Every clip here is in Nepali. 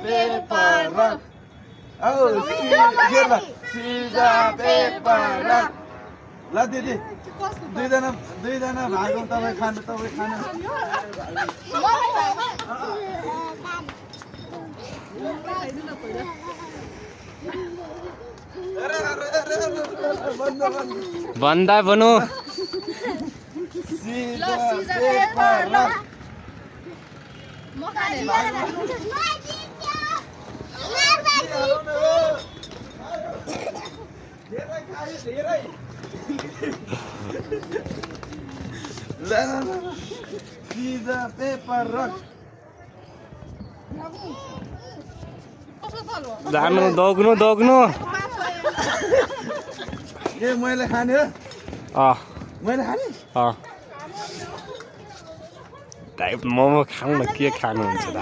पेपर रक सिजा पेपर रक ल दिदी दुईजना भागौँ तपाईँ खानु बन्दा बनु सिजा पेपर रक सिजा पेपर रक जानु दोग्नु ए मैले खाने हो मैले खाने टाइप मोमो खाउँ न के खानुहुन्छ त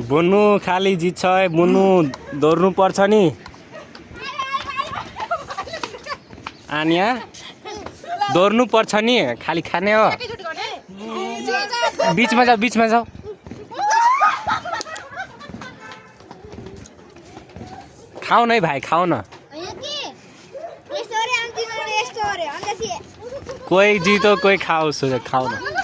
बुन्नु खाली जित्छ है बुन्नु दौड्नु पर्छ नि आनिया दौड्नु पर्छ नि खाली खाने हो बीचमा जाऊ खाऊ न है भाइ खाऊ न कोही जितो कोही खाओस् खाऊ न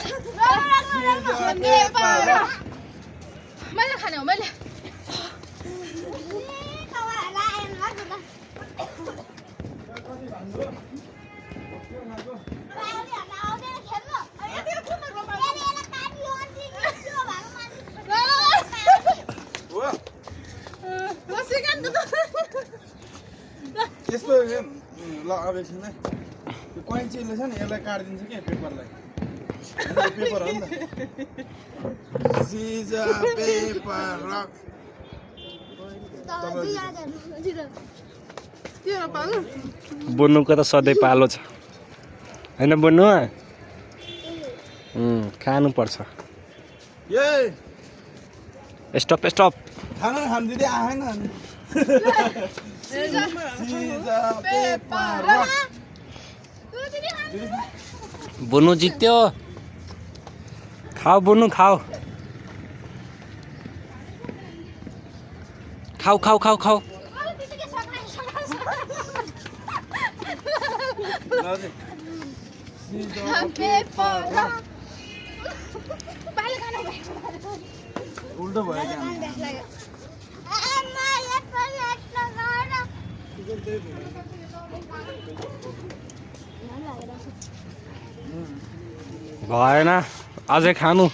यस्तो ल अब एकछिन है यो कैँचीले छ नि यसलाई काटिदिन्छ क्या पेपरलाई पेपर हो नि त सिजा पेपर रक बुन्नुको त सधैँ पालो छ होइन बुन्नु खानुपर्छ स्टप खान दिदी आएन सिजा पेपर रक बुन्नु जित्यो खाऊ बुन्नु खाऊ उल्टो भयो भएन अझै खानु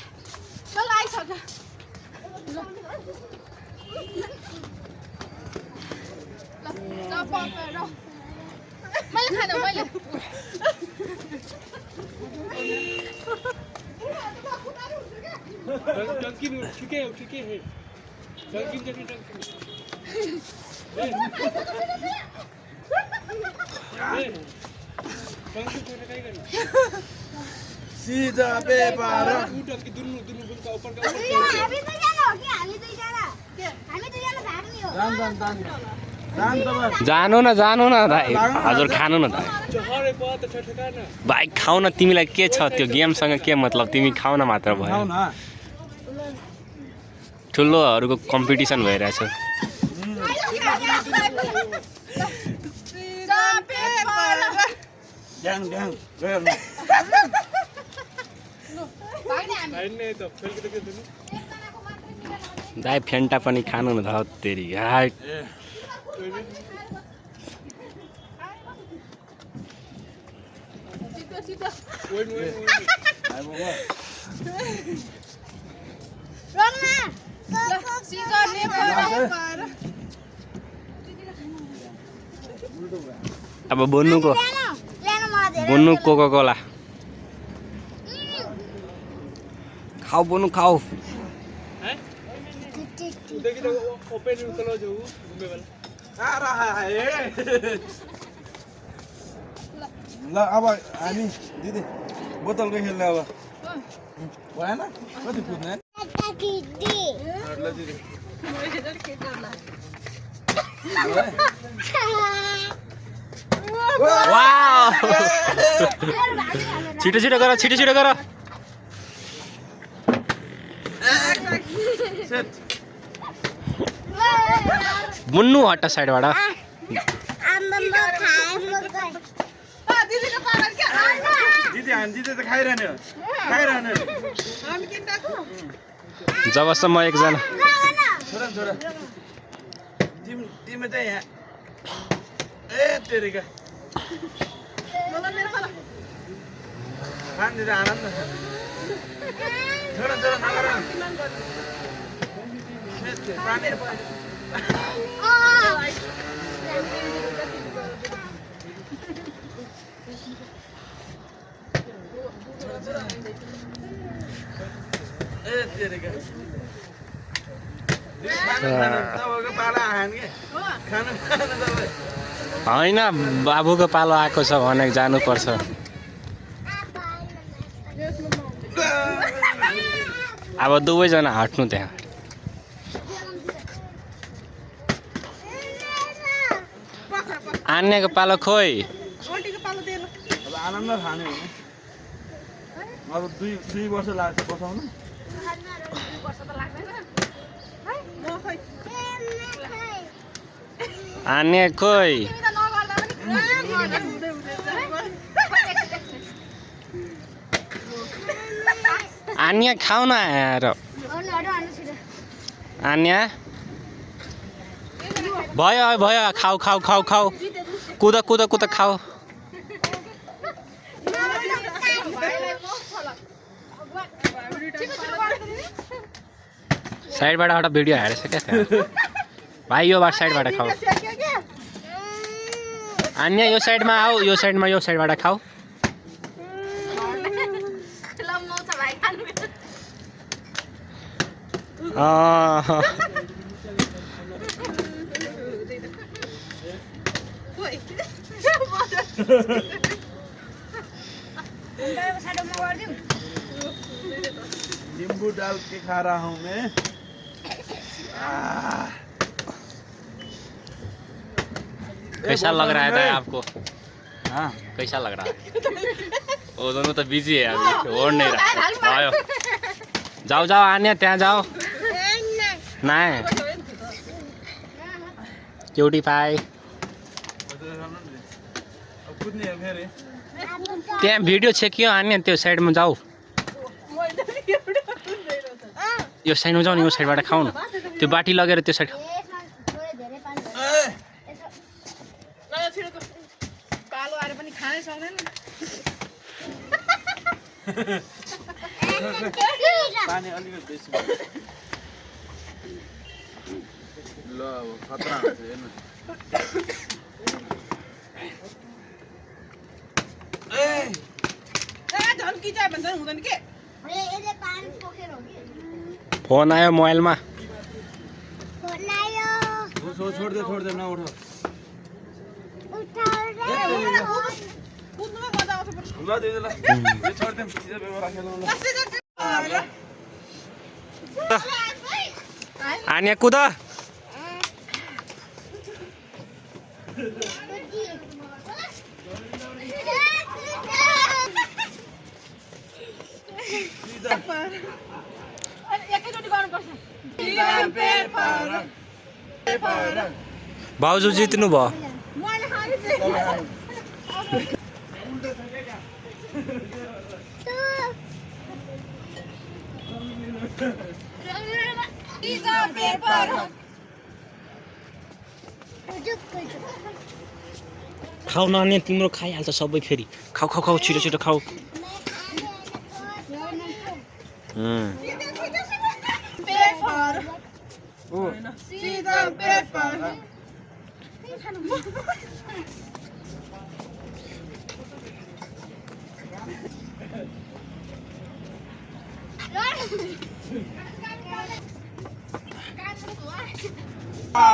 सिजा पेपर जानु न भाइ हजुर खानु न भाइ खाऊ न तिमीलाई के छ त्यो गेमसँग के मतलब तिमी खाऊ न मात्र भयो ठुलोहरूको कम्पिटिसन भइरहेछ दाइ फेन्टा पनि खानु न त तेरी हाट अब बुन्नुको कोका कोला खाऊ बुन्नु खाऊ ल अब हामी दिदी बोतलको खेल्ने अब भएन कति कुद्ने ल दिदी वाउ छिटो छिटो गर छिटो छिटो गर सेट मुन्नु हट्टा साइडबाट दिदी हामी दिदी त खाइरहने हो खाइरहने जबसम्म एकजना छोरा छोरा तिमी चाहिँ यहाँ ए तेरिका खान दिदी आनन्द छोरा छोरा नगर पानी ए तेरिका तपाईँको पाला आएन के खानु खानु तपाईँ होइन बाबुको पालो आएको छ भने जानुपर्छ अब दुवैजना हट्नु त्यहाँ आन्नेको पालो खोइ अब आनन्द खाने हो अब दुई वर्ष लाग्छ बसाउनु आन्ने खोइ आन्या खाऊ न आएर आन्या भयो भयो खाऊ खाऊ खाऊ खाऊ कुद कुद कुद खाऊ साइडबाट एउटा भिडियो हालेछ क्या त्यहाँ भाइ यो साइडबाट खाऊ आन्या यो साइडमा आऊ यो साइडबाट खाऊ नींबू डाल के खा रहा हूँ मैं कैसा लग रहा है था आपको हाँ कैसा लग रहा है वो दोनों तो बिजी है अभी ओढ़ नहीं रहा आयो जाओ जाओ आने ત્યાં जाओ नहीं क्यूटीफाई त्यहाँ भिडियो छेकियो आने त्यो साइडमा जाऊ यो साइडमा जाऊ नि यो साइडबाट खाऊ न त्यो बाटी लगेर त्यो साइड पानी अलिकति बेसी ल अब खतरा हुन्छ हेर्नु फोन आयो मोबाइलमा छोड दे नउठ ल दिदी ल छोड दे सीधा पेपर राखेर ल आन्या कुद भाउजू जित्नु भयो खाऊ न अनि तिम्रो खाइहाल्छ सबै फेरि खाऊ खाऊ खाऊ छिटो छिटो खाऊ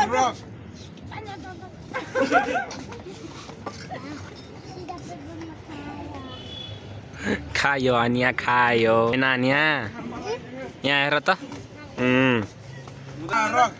rock. खायो आनिया खायो नानिया यहाँ हेर त रक